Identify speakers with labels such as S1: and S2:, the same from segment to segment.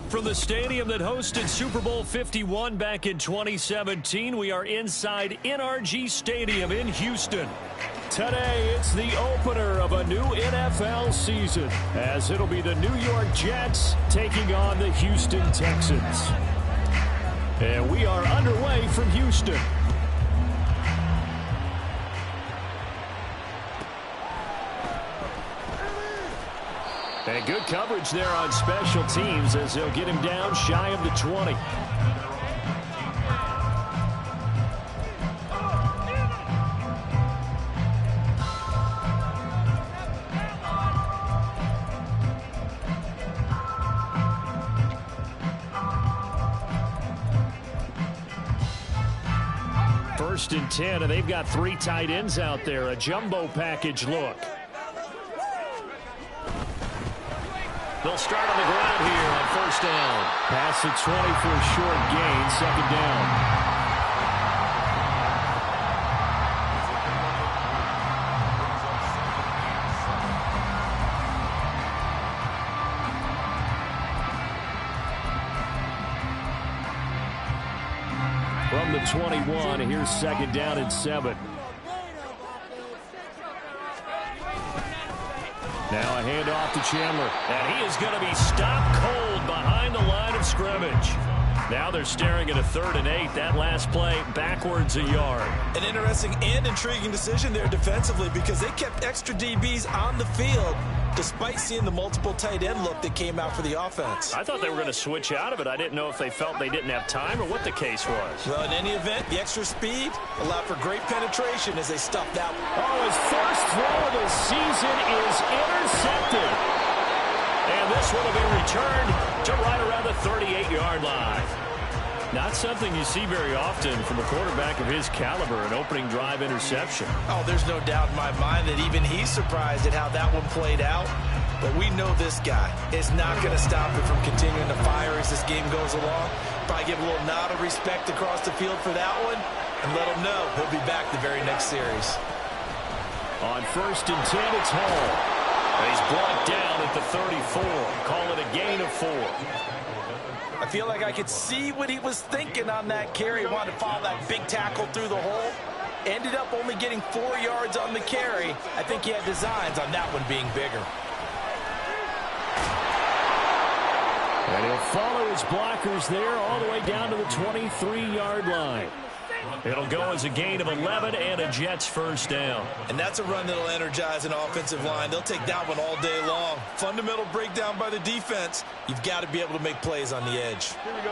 S1: From the stadium that hosted Super Bowl 51 back in 2017, we are inside NRG Stadium in Houston. Today, it's the opener of a new NFL season, as it'll be the New York Jets taking on the Houston Texans. And we are underway from Houston. And good coverage there on special teams as they'll get him down shy of the 20. First and 10, and they've got 3 tight ends out there. A jumbo package look. They'll start on the ground here on first down. Pass the 20 for a short gain, second down. From the 21, here's second down and 7. Now a handoff to Chandler. And he is going to be stopped cold behind the line of scrimmage. Now they're staring at a 3rd and 8. That last play backwards a yard.
S2: An interesting and intriguing decision there defensively because they kept extra DBs on the field despite seeing the multiple tight end look that came out for the offense.
S1: I thought they were going to switch out of it. I didn't know if they felt they didn't have time or what the case was.
S2: Well, in any event, the extra speed allowed for great penetration as they stuffed that.
S1: Oh, his first throw of the season is intercepted. And this one will be returned to right around the 38-yard line. Not something you see very often from a quarterback of his caliber, an opening drive interception.
S2: Oh, there's no doubt in my mind that even he's surprised at how that one played out. But we know this guy is not going to stop it from continuing to fire as this game goes along. Probably give a little nod of respect across the field for that one and let him know he'll be back the very next series.
S1: On first and 10, it's Hall. And he's brought down at the 34. Call it a gain of 4.
S2: I feel like I could see what he was thinking on that carry. He wanted to follow that big tackle through the hole. Ended up only getting 4 yards on the carry. I think he had designs on that one being bigger.
S1: And he'll follow his blockers there all the way down to the 23-yard line. It'll go as a gain of 11 and a Jets first down.
S2: And that's a run that'll energize an offensive line. They'll take that one all day long. Fundamental breakdown by the defense. You've got to be able to make plays on the edge. Here we go.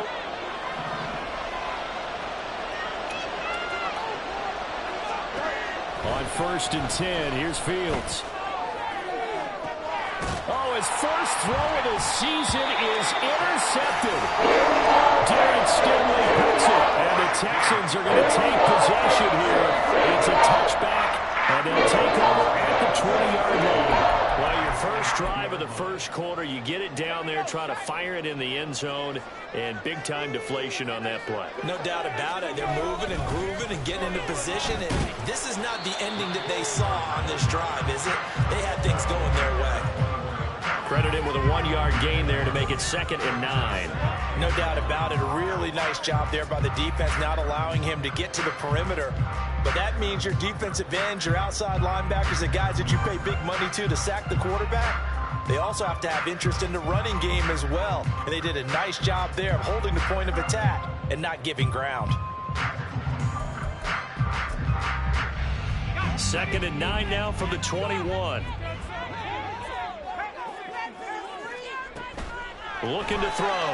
S1: On first and 10, here's Fields. Oh, his first throw of the season is intercepted. Darren Stingley puts it, and the Texans are going to take possession here. It's a touchback, and they'll take over at the 20-yard line. Well, your first drive of the first quarter, you get it down there, try to fire it in the end zone, and big-time deflation on that play.
S2: No doubt about it. They're moving and grooving and getting into position, and this is not the ending that they saw on this drive, is it? They had things going their way.
S1: Credit him with a 1-yard gain there to make it 2nd and 9.
S2: No doubt about it. A really nice job there by the defense, not allowing him to get to the perimeter. But that means your defensive ends, your outside linebackers, the guys that you pay big money to sack the quarterback, they also have to have interest in the running game as well. And they did a nice job there of holding the point of attack and not giving ground.
S1: 2nd and 9 now from the 21. Looking to throw.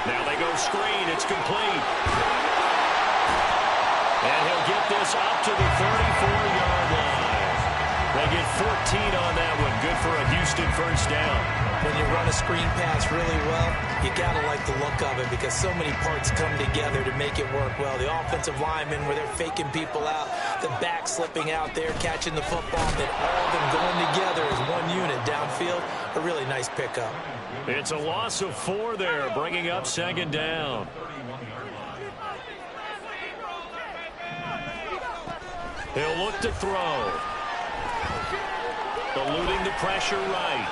S1: Now they go screen. It's complete. And he'll get this up to the 34-yard line. They get 14 on that one. Good for a Houston first down.
S2: When you run a screen pass really well, you got to like the look of it because so many parts come together to make it work well. The offensive linemen where they're faking people out, the back slipping out there, catching the football, then all of them going together as one unit downfield. A really nice pickup.
S1: It's a loss of 4 there, bringing up 2nd down. He'll look to throw. Eluding the pressure right.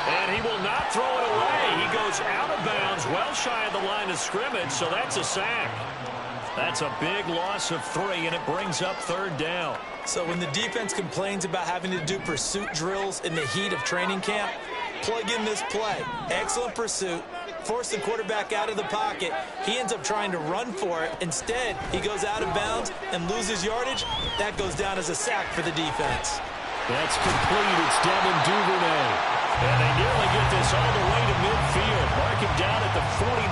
S1: And he will not throw it away. He goes out of bounds, well shy of the line of scrimmage, so that's a sack. That's a big loss of 3, and it brings up 3rd down.
S2: So when the defense complains about having to do pursuit drills in the heat of training camp, plug in this play. Excellent pursuit. Force the quarterback out of the pocket. He ends up trying to run for it. Instead, he goes out of bounds and loses yardage. That goes down as a sack for the defense.
S1: That's complete. It's Devin Duvernay. And they nearly get this all the way to midfield. Mark him down at the 49.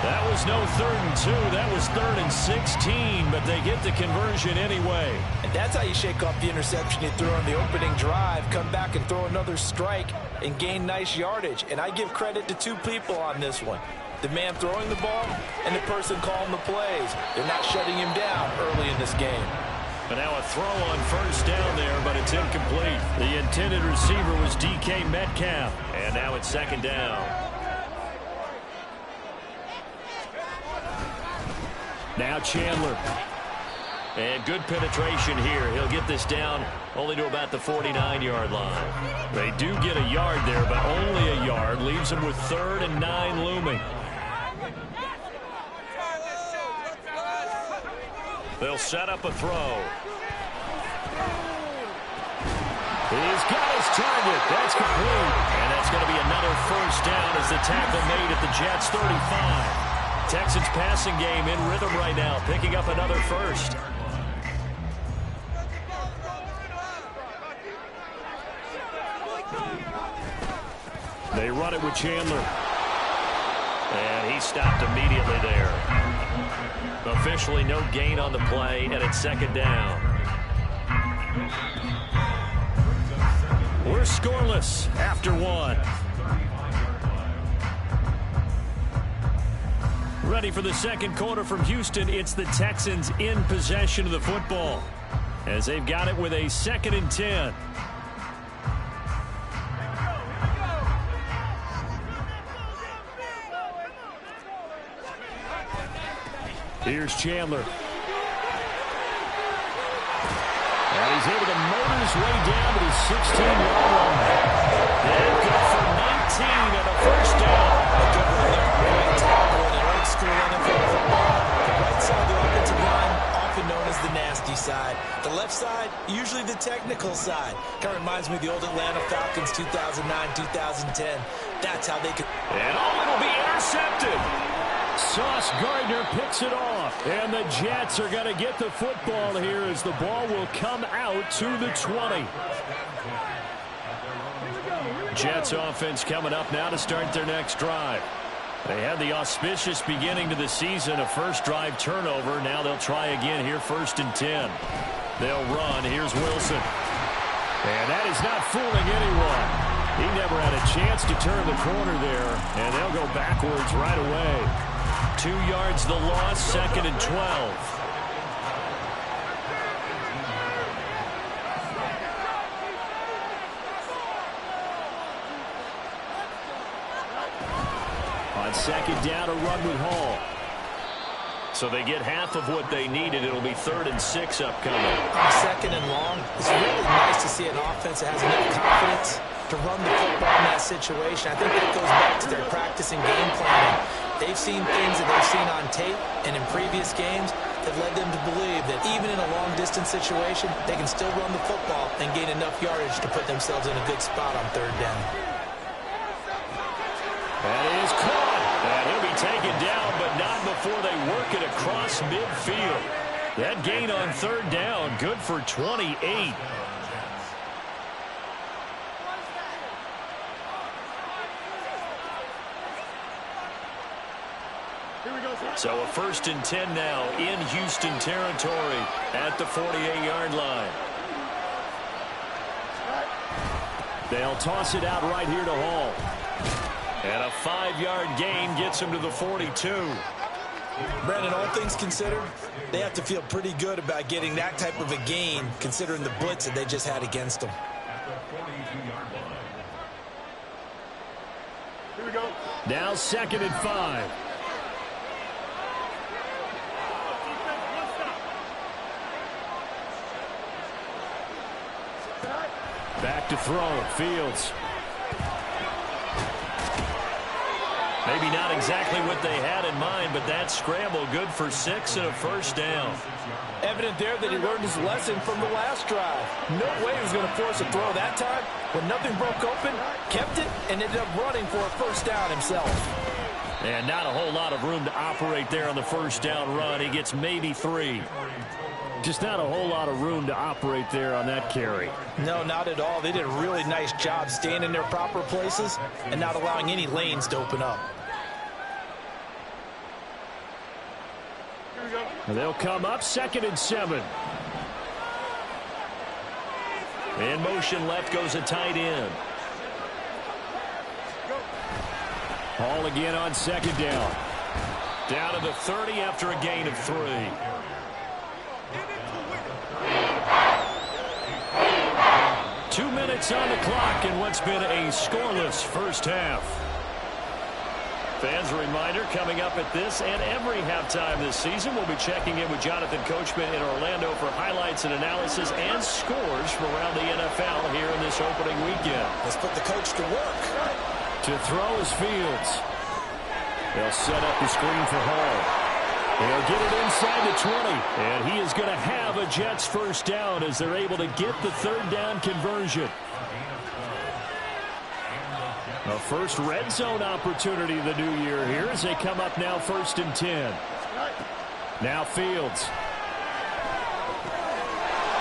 S1: That was no 3rd and 2. That was 3rd and 16, but they get the conversion anyway.
S2: And that's how you shake off the interception you threw on the opening drive, come back and throw another strike and gain nice yardage. And I give credit to 2 people on this one. The man throwing the ball and the person calling the plays. They're not shutting him down early in this game.
S1: But now a throw on 1st down there, but it's incomplete. The intended receiver was DK Metcalf. And now it's 2nd down. Now Chandler. And good penetration here. He'll get this down only to about the 49-yard line. They do get a yard there, but only a yard. Leaves them with 3rd and 9 looming. They'll set up a throw. He's got his target. That's complete. And that's going to be another 1st down as the tackle made at the Jets' 35. Texans passing game in rhythm right now, picking up another 1st. They run it with Chandler. And he stopped immediately there. Officially no gain on the play, and it's 2nd down. We're scoreless after 1. Ready for the 2nd quarter from Houston. It's the Texans in possession of the football as they've got it with a 2nd and 10. Here's Chandler. And he's able to motor his way down to the 16-yard line. And good for 19 and a 1st down.
S2: A good run there. Great tackle in an old school NFL football. The right side of the offensive line, often known as the nasty side. The left side, usually the technical side. Kind of reminds me of the old Atlanta Falcons 2009, 2010. That's how they could.
S1: And it'll be intercepted. Sauce Gardner picks it off. And the Jets are going to get the football here as the ball will come out to the 20. Jets offense coming up now to start their next drive. They had the auspicious beginning to the season, a first drive turnover. Now they'll try again here, 1st and 10. They'll run. Here's Wilson. And that is not fooling anyone. He never had a chance to turn the corner there, and they'll go backwards right away. 2 yards the loss, 2nd and 12. On 2nd down, a run with Hall. So they get half of what they needed. It'll be 3rd and 6 upcoming.
S2: On 2nd and long, it's really nice to see an offense that has enough confidence to run the football in that situation. I think that goes back to their practice and game planning. They've seen things that they've seen on tape and in previous games that led them to believe that even in a long-distance situation, they can still run the football and gain enough yardage to put themselves in a good spot on 3rd down.
S1: That is caught. And he'll be taken down, but not before they work it across midfield. That gain on third down, good for 28. So a 1st and 10 now in Houston territory at the 48-yard line. They'll toss it out right here to Hall. And a 5-yard gain gets him to the 42.
S2: Brandon, all things considered, they have to feel pretty good about getting that type of a gain considering the blitz that they just had against them.
S3: Here we go.
S1: Now 2nd and 5. Back to throw. Fields. Maybe not exactly what they had in mind, but that scramble good for 6 and a 1st down.
S2: Evident there that he learned his lesson from the last drive. No way he was going to force a throw that time. When nothing broke open, kept it, and ended up running for a 1st down himself.
S1: And not a whole lot of room to operate there on the 1st down run. He gets maybe 3. Just not a whole lot of room to operate there on that carry.
S2: No, not at all. They did a really nice job staying in their proper places and not allowing any lanes to open up.
S3: Here we go.
S1: They'll come up 2nd and 7. In motion left goes a tight end. Hall again on 2nd down. Down to the 30 after a gain of 3. 2 minutes on the clock in what's been a scoreless 1st half. Fans, a reminder, coming up at this and every halftime this season, we'll be checking in with Jonathan Coachman in Orlando for highlights and analysis and scores from around the NFL here in this opening weekend.
S2: Let's put the coach to work.
S1: To throw is Fields. They'll set up the screen for Hall. They'll get it inside the 20. And he is going to have a Jets 1st down as they're able to get the 3rd down conversion. A first red zone opportunity the new year here as they come up now 1st and 10. Now Fields.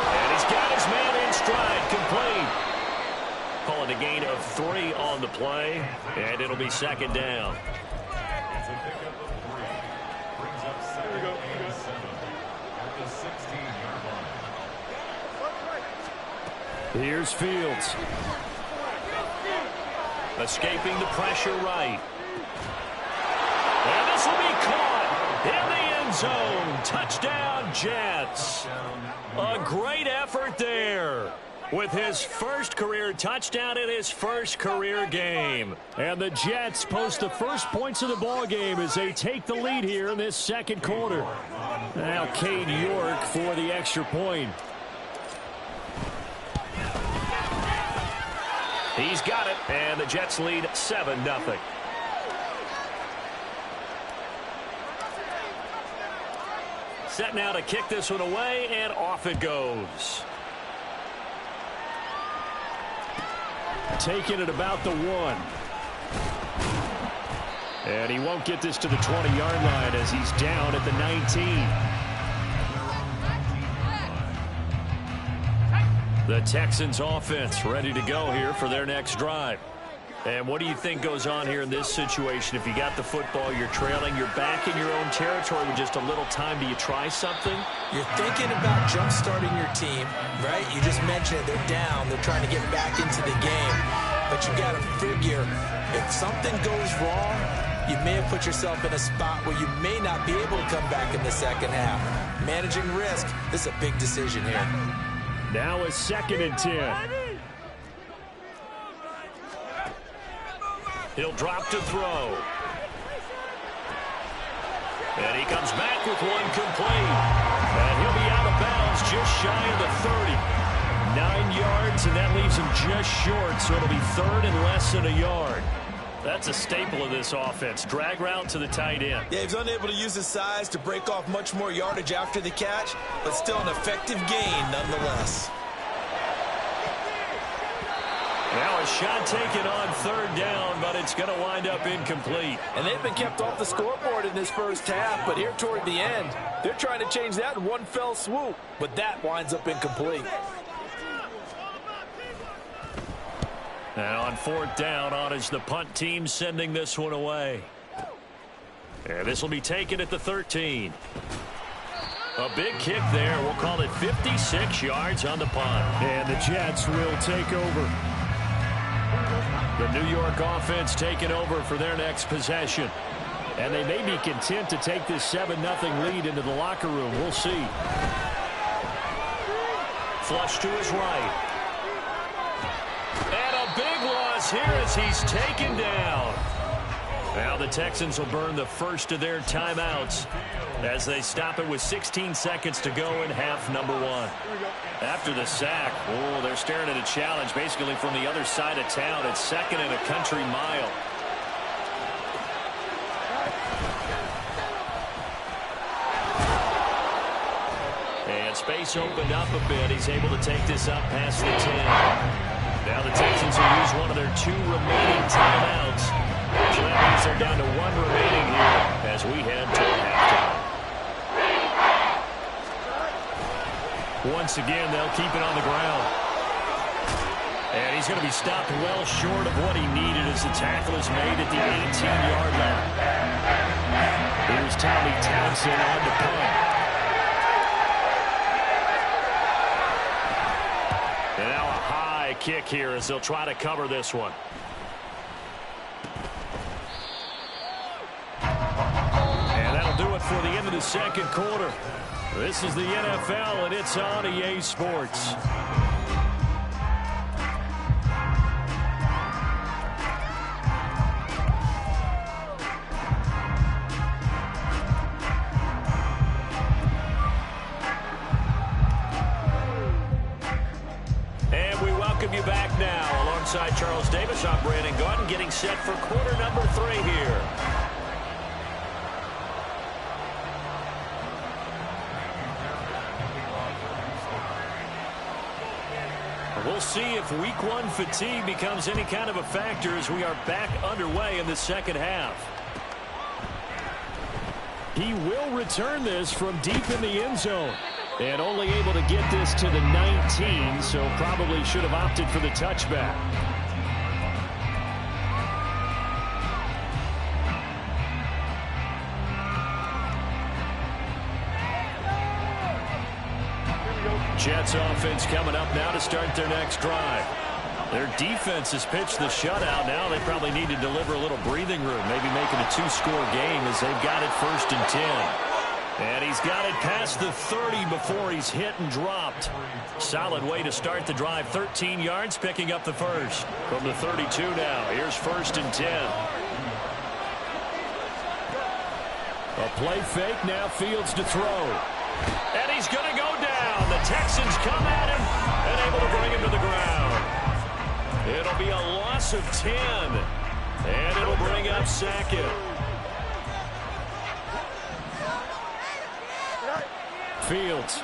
S1: And he's got his man in stride, complete. Calling a gain of 3 on the play, and it'll be 2nd down. Here's Fields. Escaping the pressure right. And this will be caught in the end zone. Touchdown, Jets. A great effort there with his 1st career touchdown in his 1st career game. And the Jets post the first points of the ball game as they take the lead here in this 2nd quarter. Now Cade York for the extra point. He's got it, and the Jets lead 7-0. Set now to kick this one away, and off it goes. Taking it about the 1. And he won't get this to the 20-yard line as he's down at the 19. The Texans offense ready to go here for their next drive. And what do you think goes on here in this situation? If you got the football, you're trailing, you're back in your own territory with just a little time. Do you try something?
S2: You're thinking about jump-starting your team, right? You just mentioned it. They're down. They're trying to get back into the game. But you got to figure, if something goes wrong, you may have put yourself in a spot where you may not be able to come back in the 2nd half. Managing risk, this is a big decision here.
S1: Now a 2nd and 10. He'll drop to throw. And he comes back with one complete. And he'll be out of bounds just shy of the 30. 9 yards, and that leaves him just short, so it'll be 3rd and less than a yard. That's a staple of this offense. Drag route to the tight end.
S2: Yeah, he's unable to use his size to break off much more yardage after the catch, but still an effective gain nonetheless.
S1: Now a A shot taken on third down, but it's going to wind up incomplete.
S2: And they've been kept off the scoreboard in this first half, but here toward the end, they're trying to change that in one fell swoop. But that winds up incomplete.
S1: And on fourth down, on is the punt team sending this one away. And this will be taken at the 13. A big kick there. We'll call it 56 yards on the punt.
S4: And the Jets will take over.
S1: The New York offense taking over for their next possession. And they may be content to take this 7-0 lead into the locker room. We'll see. Flush to his right. And a big loss here as he's taken down. Now the Texans will burn the first of their timeouts as they stop it with 16 seconds to go in half number one. After the sack, they're staring at a challenge basically from the other side of town. It's second and a country mile. And space opened up a bit. He's able to take this up past the 10. Now the Texans will use one of their 2 remaining timeouts. So that means they're down to 1 remaining here as we head toward halftime. Once again, they'll keep it on the ground. And he's going to be stopped well short of what he needed as the tackle is made at the 18-yard line. Here's Tommy Townsend on the punt. And now a high kick here as they'll try to cover this one. And that'll do it for the end of the second quarter. This is the NFL, and it's on EA Sports. And we welcome you back now. Alongside Charles Davis, I'm Brandon Gordon, getting set for quarter number 3 here. We'll see if week 1 fatigue becomes any kind of a factor as we are back underway in the second half.
S4: He will return this from deep in the end zone. And only able to get this to the 19, so probably should have opted for the touchback. Jets offense coming up now to start their next drive. Their defense has pitched the shutout. Now they probably need to deliver a little breathing room, maybe make it a 2-score game as they've got it 1st and 10. And he's got it past the 30 before he's hit and dropped. Solid way to start the drive. 13 yards, picking up the first. From the 32 now. Here's 1st and 10. A play fake, now Fields to throw. And he's going to go down. The Texans come at him and able to bring him to the ground. It'll be a loss of 10. And it'll bring up Sackett. Fields.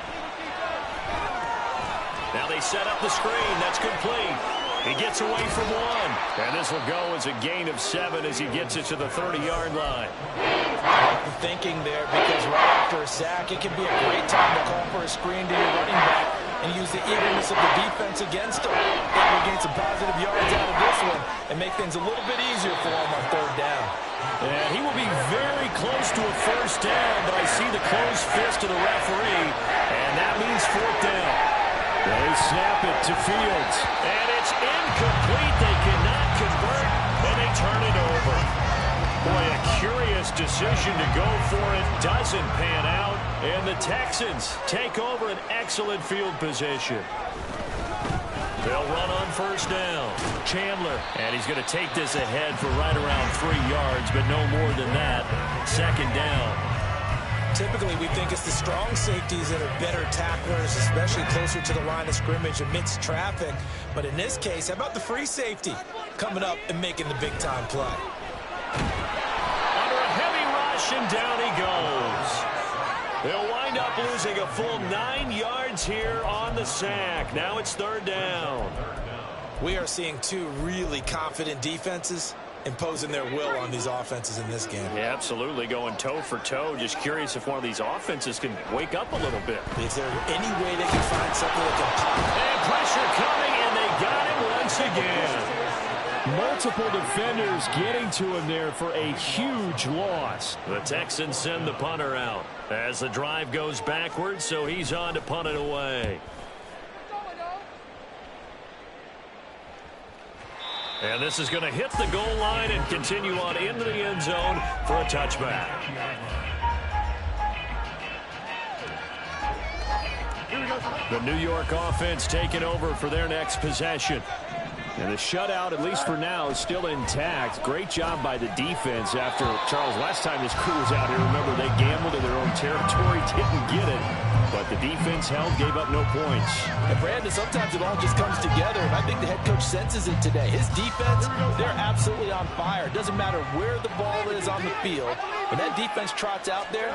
S4: Now they set up the screen. That's complete. He gets away from 1. And this will go as a gain of 7 as he gets it to the 30-yard line.
S2: Thinking there, because right after a sack, it can be a great time to call for a screen to your running back and use the eagerness of the defense against him. Able to gain some positive yards out of this one and make things a little bit easier for him on 3rd down.
S1: And he will be very close to a 1st down, but I see the closed fist of the referee, and that means 4th down. They snap it to Fields, and it's incomplete. They cannot convert, and they turn it over. Boy, a curious decision to go for it. Doesn't pan out, and the Texans take over an excellent field position. They'll run on 1st down. Chandler, and he's going to take this ahead for right around 3 yards, but no more than that. 2nd down.
S2: Typically, we think it's the strong safeties that are better tacklers, especially closer to the line of scrimmage amidst traffic. But in this case, how about the free safety coming up and making the big-time play?
S1: Under a heavy rush, and down he goes. They'll wind up losing a full 9 yards here on the sack. Now it's 3rd down.
S2: We are seeing two really confident defenses imposing their will on these offenses in this game.
S4: Yeah, absolutely, going toe for toe. Just curious if one of these offenses can wake up a little bit.
S2: Is there any way they can find something that can pop?
S4: And pressure coming, and they got him once again.
S1: Multiple defenders getting to him there for a huge loss.
S4: The Texans send the punter out as the drive goes backwards, so he's on to punt it away. And this is going to hit the goal line and continue on into the end zone for a touchback. The New York offense taking over for their next possession. And the shutout, at least for now, is still intact. Great job by the defense after, Charles, last time this crew was out here, remember, they gambled in their own territory, didn't get it. But the defense held, gave up no points.
S2: And Brandon, sometimes it all just comes together, and I think the head coach senses it today. His defense, they're absolutely on fire. It doesn't matter where the ball is on the field. When that defense trots out there,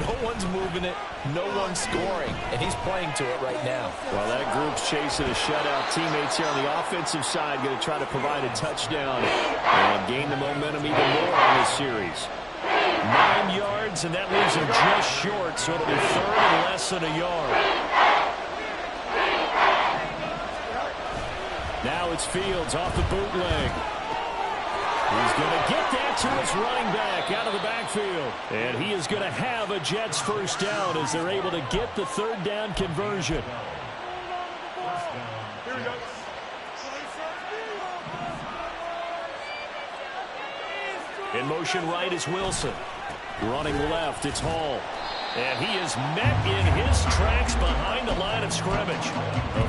S2: no one's moving it, no one's scoring, and he's playing to it right now.
S1: Well, that group's chasing a shutout. Teammates here on the offensive side going to try to provide a touchdown and gain the momentum even more on this series.
S4: 9 yards, and that leaves him just short, so it'll be third and less than a yard.
S1: Now it's Fields off the bootleg. He's going to get that to his running back out of the backfield. And he is going to have a Jets first down as they're able to get the third down conversion.
S4: In motion right is Wilson. Running left, it's Hall. And he is met in his tracks behind the line of scrimmage.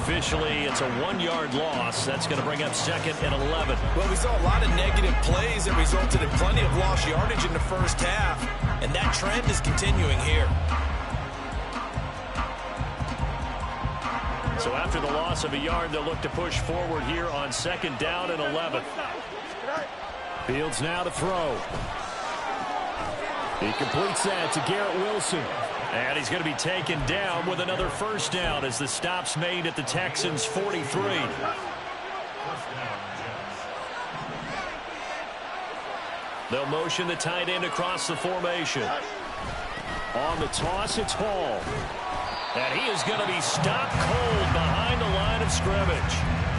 S4: Officially, it's a 1-yard loss. That's going to bring up 2nd and 11.
S2: Well, we saw a lot of negative plays that resulted in plenty of lost yardage in the first half, and that trend is continuing here.
S4: So after the loss of a yard, they'll look to push forward here on 2nd down and 11.
S1: Fields now to throw. He completes that to Garrett Wilson.
S4: And he's going to be taken down with another first down as the stop's made at the Texans' 43. They'll motion the tight end across the formation.
S1: On the toss, it's Hall.
S4: And he is going to be stopped cold behind the line of scrimmage.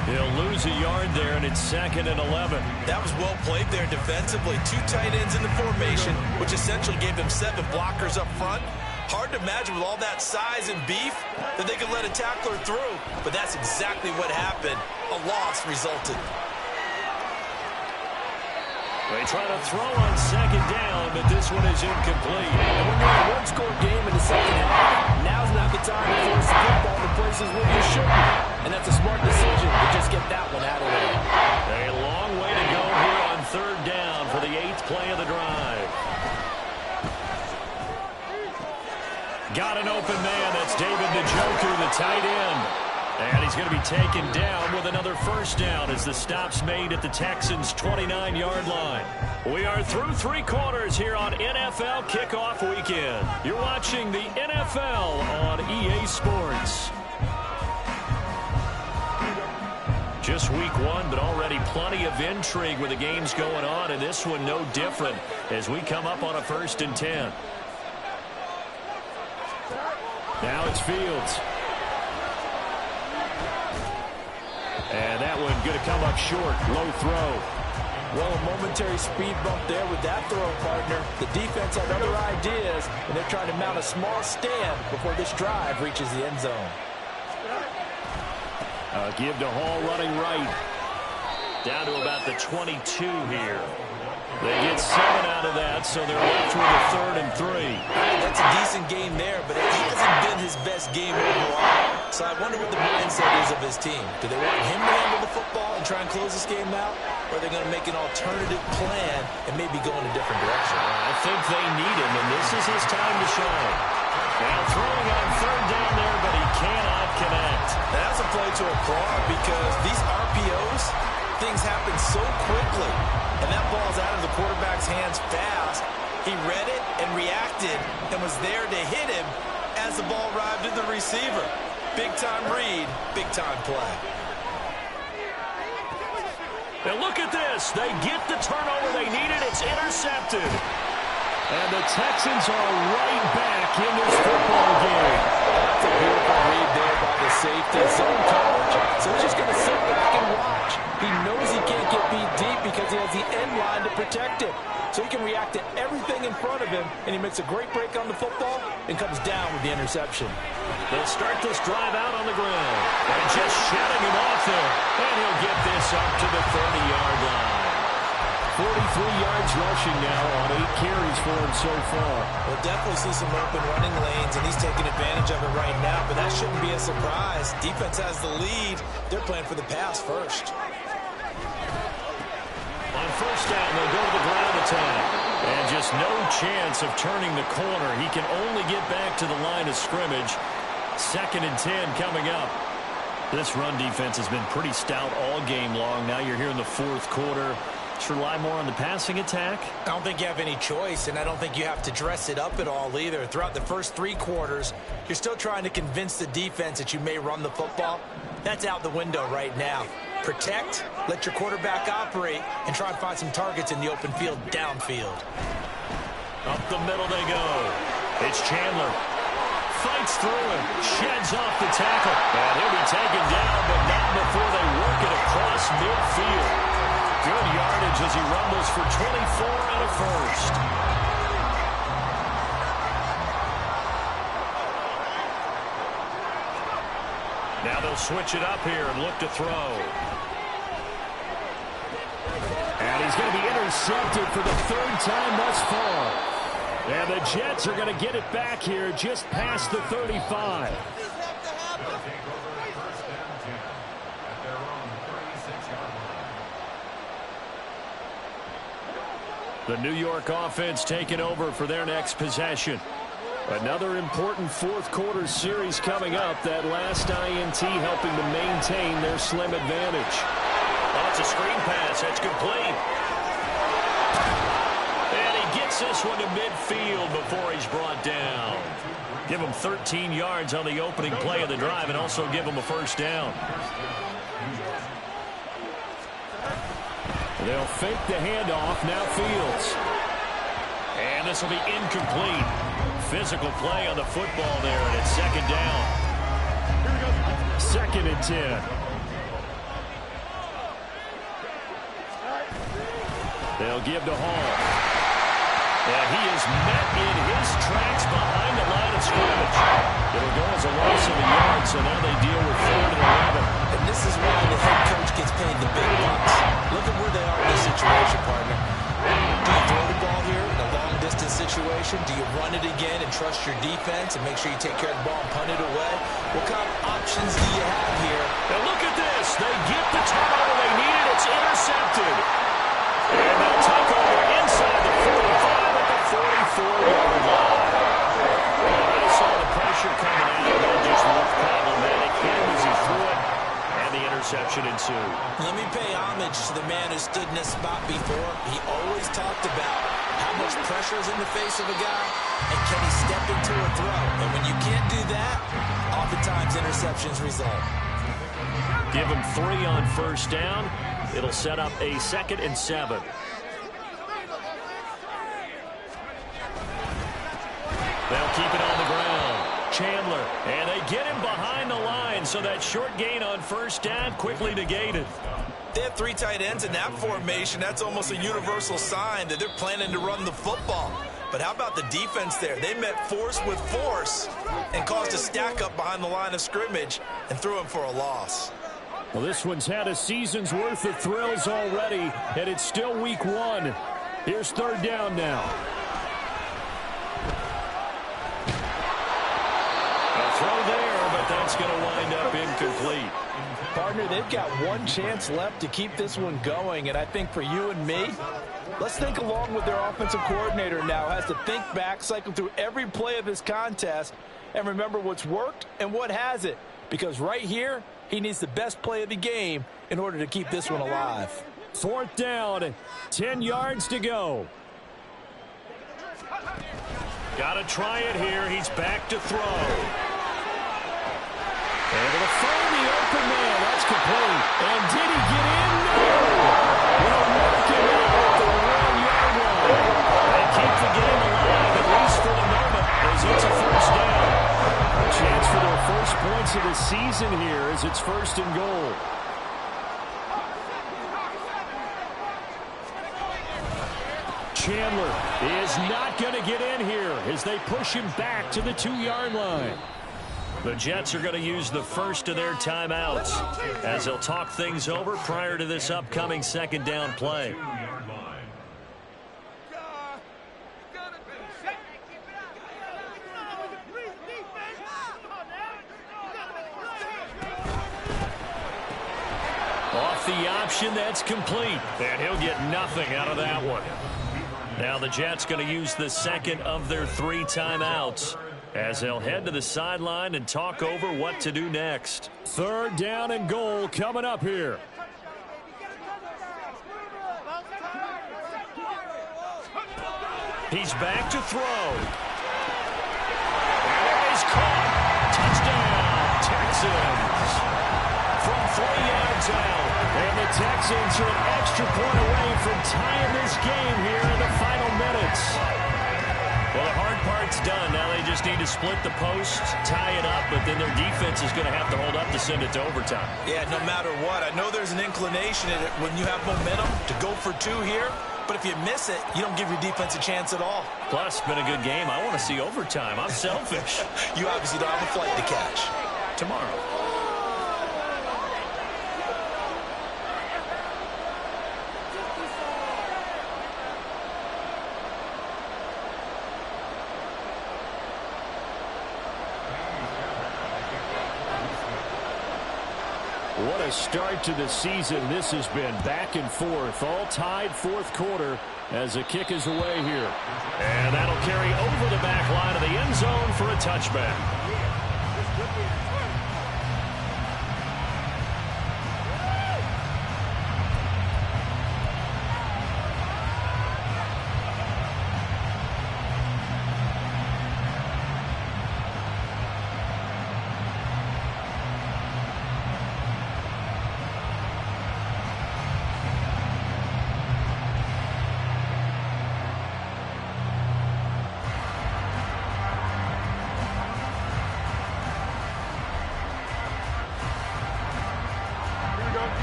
S4: He'll lose a yard there, and it's 2nd and 11.
S2: That was well played there defensively. 2 tight ends in the formation, which essentially gave them 7 blockers up front. Hard to imagine with all that size and beef that they could let a tackler through, but that's exactly what happened. A loss resulted.
S4: They try to throw on 2nd down, but this one is incomplete.
S2: And when you're in a one-score game in the second half, now's not the time to force the football to places where you shouldn't. And that's a smart decision to just get that one out of there.
S4: A long way to go here on 3rd down for the 8th play of the drive. Got an open man. That's David Njoku, the tight end. And he's going to be taken down with another first down as the stop's made at the Texans' 29-yard line. We are through 3 quarters here on NFL Kickoff Weekend. You're watching the NFL on EA Sports. Just week 1, but already plenty of intrigue with the games going on, and this one no different as we come up on a 1st and 10.
S1: Now it's Fields. And that one going to come up short. Low throw.
S2: Well, a momentary speed bump there with that throw, partner. The defense had other ideas, and they're trying to mount a small stand before this drive reaches the end zone.
S1: Give to Hall running right.
S4: Down to about the 22 here. They get 7 out of that, so they're left with a 3rd and 3.
S2: That's a decent game there, but it hasn't been his best game overall. So I wonder what the mindset is of his team. Do they want him to handle the football and try and close this game out? Or are they going to make an alternative plan and maybe go in a different direction?
S4: I think they need him, and this is his time to shine. Now throwing on 3rd down there, but he cannot connect.
S2: That's a play to applaud because these RPOs, things happen so quickly. And that ball's out of the quarterback's hands fast. He read it and reacted and was there to hit him as the ball arrived at the receiver. Big-time read, big-time play.
S4: And look at this. They get the turnover they needed. It's intercepted.
S1: And the Texans are right back in this football game.
S2: That's a beautiful read there by the safety. Zone coverage. So he's just going to sit back and watch. He knows he can't get beat deep because he has the end line to protect him. So he can react to everything in front of him, and he makes a great break on the football and comes down with the interception.
S4: They'll start this drive out on the ground. And just shutting him off there. And he'll get this up to the 30-yard line.
S1: 43 yards rushing now on 8 carries for him so far.
S2: We'll definitely see some open running lanes, and he's taking advantage of it right now, but that shouldn't be a surprise. Defense has the lead. They're playing for the pass first.
S4: On first down, they'll go to the ground attack. And just no chance of turning the corner. He can only get back to the line of scrimmage. 2nd and 10 coming up. This run defense has been pretty stout all game long. Now you're here in the 4th quarter. Should rely more on the passing attack?
S2: I don't think you have any choice, and I don't think you have to dress it up at all either. Throughout the first 3 quarters, you're still trying to convince the defense that you may run the football. That's out the window right now. Protect, let your quarterback operate, and try and find some targets in the open field downfield.
S4: Up the middle they go. It's Chandler. Fights through him. Sheds off the tackle. And he'll be taken down, but not before they work it across midfield. Good yardage as he rumbles for 24 and a first. Now they'll switch it up here and look to throw.
S1: And he's going to be intercepted for the 3rd time thus far. And the Jets are going to get it back here just past the 35.
S4: The New York offense taking over for their next possession.
S1: Another important 4th quarter series coming up. That last INT helping to maintain their slim advantage.
S4: Oh, it's a screen pass. That's complete. And he gets this one to midfield before he's brought down. Give him 13 yards on the opening play of the drive and also give him a first down.
S1: They'll fake the handoff. Now Fields.
S4: And this will be incomplete. Physical play on the football there, and it's 2nd down.
S1: 2nd and 10. They'll give to Hall.
S4: And he is met in his tracks behind the line of scrimmage. It'll go as a loss of a yard, so now they deal with 3rd and 11.
S2: And this is why the head coach gets paid the big bucks. Look at where they are in this situation, partner. Do you throw the ball here in a long-distance situation? Do you run it again and trust your defense and make sure you take care of the ball and punt it away? What kind of options do you have here?
S4: And look at this. They get the turnover they needed. It's intercepted. And they'll take over inside the 45 at the 44-yard line. They saw the pressure coming out, and that just looked problematic. Hit him as he threw it, and the interception ensued.
S2: Let me pay homage to the man who stood in this spot before. He always talked about how much pressure is in the face of a guy, and can he step into a throw? And when you can't do that, oftentimes interceptions result.
S4: Give him 3 on first down. It'll set up a 2nd and 7. They'll keep it on the ground. Chandler, and they get him behind the line, so that short gain on first down quickly negated.
S2: They have 3 tight ends in that formation. That's almost a universal sign that they're planning to run the football. But how about the defense there? They met force with force and caused a stack up behind the line of scrimmage and threw him for a loss.
S1: Well, this one's had a season's worth of thrills already, and it's still week 1. Here's 3rd down now.
S4: A throw there, but that's going to wind up incomplete.
S2: Partner, they've got 1 chance left to keep this one going, and I think for you and me, let's think along with their offensive coordinator now. Has to think back, cycle through every play of this contest, and remember what's worked and what hasn't. Because right here, he needs the best play of the game in order to keep this one alive.
S1: 4th down, 10 yards to go.
S4: Got to try it here. He's back to throw.
S1: Able to find the open man. That's complete. And did he get in? No! season here as it's 1st and goal. Chandler is not going to get in here as they push him back to the 2-yard line.
S4: The Jets are going to use the first of their timeouts as they'll talk things over prior to this upcoming 2nd down play. Off the option, that's complete. And he'll get nothing out of that one. Now the Jets going to use the 2nd of their 3 timeouts as they'll head to the sideline and talk over what to do next.
S1: 3rd down and goal coming up here.
S4: He's back to throw. And it is caught. Touchdown, Texans. From 3 yards out.
S1: And the Texans are an extra point away from tying this game here in the final minutes.
S4: Well, the hard part's done. Now they just need to split the post, tie it up, but then their defense is going to have to hold up to send it to overtime.
S2: Yeah, no matter what. I know there's an inclination in it when you have momentum to go for 2 here, but if you miss it, you don't give your defense a chance at all.
S4: Plus, it's been a good game. I want to see overtime. I'm selfish.
S2: You obviously don't have a flight to catch.
S4: Tomorrow.
S1: What a start to the season this has been. Back and forth, all tied 4th quarter as the kick is away here.
S4: And that'll carry over the back line of the end zone for a touchback.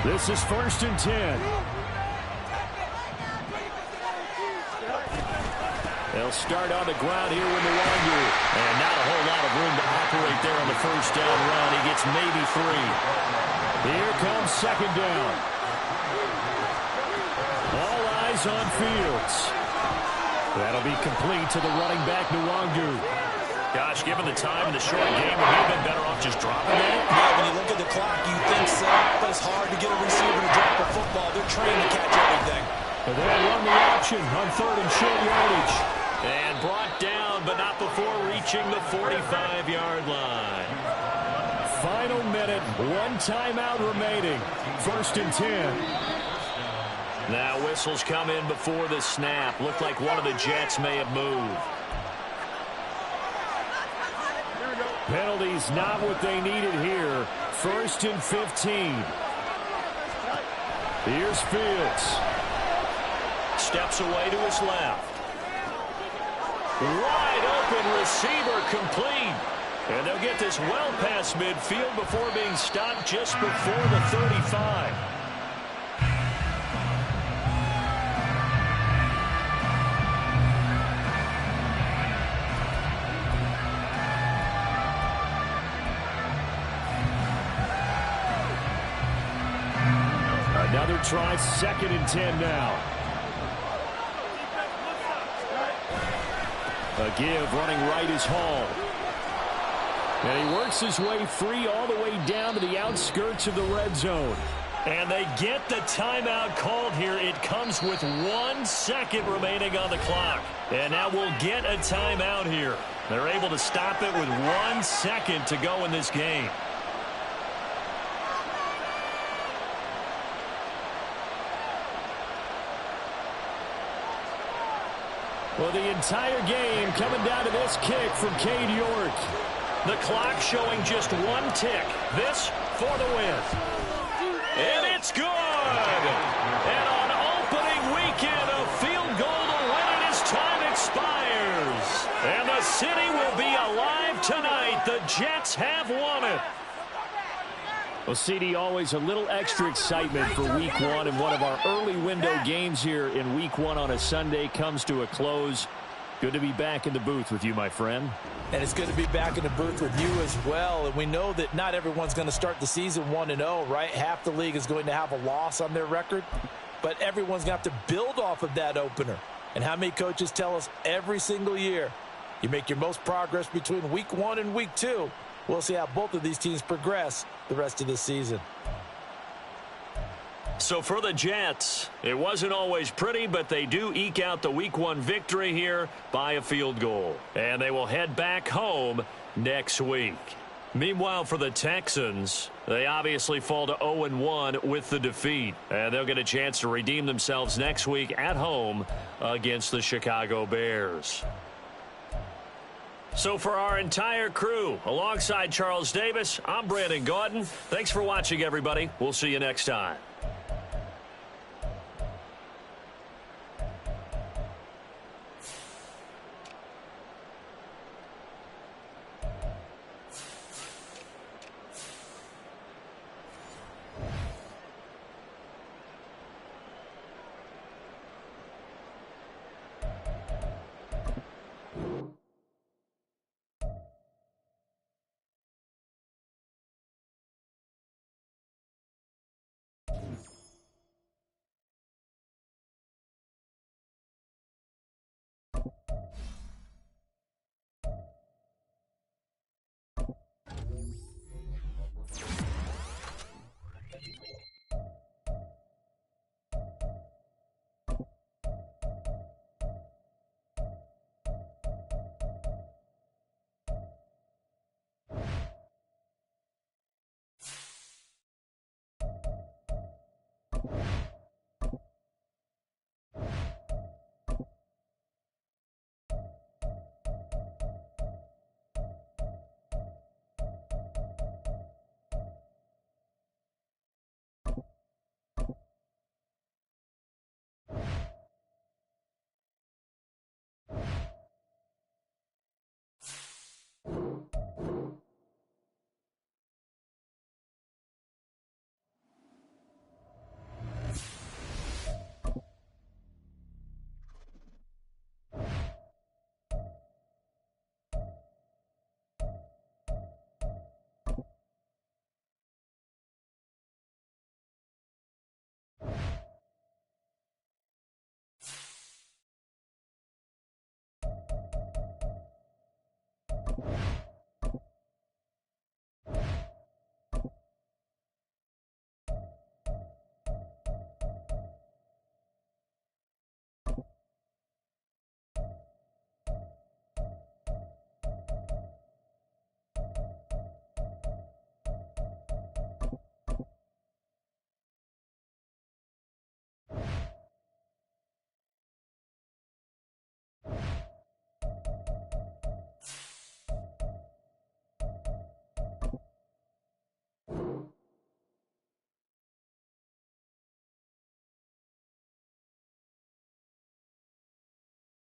S1: This is 1st and 10. They'll start on the ground here with Nwangwu.
S4: And not a whole lot of room to operate there on the 1st down run. He gets maybe 3.
S1: Here comes 2nd down. All eyes on Fields. That'll be complete to the running back, Nwangwu.
S4: Gosh, given the time and the short game, would he have been better off just dropping that?
S2: Yeah, when you look at the clock, you think so, but it's hard to get a receiver to drop a football. They're trained to catch everything.
S1: And they'll run the option on 3rd and short yardage.
S4: And brought down, but not before reaching the 45-yard line.
S1: Final minute, 1 timeout remaining. 1st and 10.
S4: Now whistles come in before the snap. Looked like one of the Jets may have moved.
S1: Penalties not what they needed here. 1st and 15. Here's Fields.
S4: Steps away to his left. Wide open receiver complete. And they'll get this well past midfield before being stopped just before the 35.
S1: Another try, 2nd and 10 now. A give, running right is Hall. And he works his way free all the way down to the outskirts of the red zone.
S4: And they get the timeout called here. It comes with 1 second remaining on the clock. And now we'll get a timeout here. They're able to stop it with 1 second to go in this game.
S1: Well, the entire game coming down to this kick from Cade York.
S4: The clock showing just 1 tick. This for the win. And it's good. And on opening weekend, a field goal to win it as time expires. And the city will be alive tonight. The Jets have won it.
S1: Well, CD, always a little extra excitement for Week 1, and one of our early window games here in Week 1 on a Sunday comes to a close. Good to be back in the booth with you, my friend.
S2: And it's good to be back in the booth with you as well. And we know that not everyone's going to start the season 1-0, right? Half the league is going to have a loss on their record, but everyone's going to have to build off of that opener. And how many coaches tell us every single year, you make your most progress between Week 1 and Week 2. We'll see how both of these teams progress the rest of the season.
S4: So for the Jets, it wasn't always pretty, but they do eke out the Week 1 victory here by a field goal. And they will head back home next week. Meanwhile, for the Texans, they obviously fall to 0-1 with the defeat. And they'll get a chance to redeem themselves next week at home against the Chicago Bears. So for our entire crew, alongside Charles Davis, I'm Brandon Gaudin. Thanks for watching, everybody. We'll see you next time.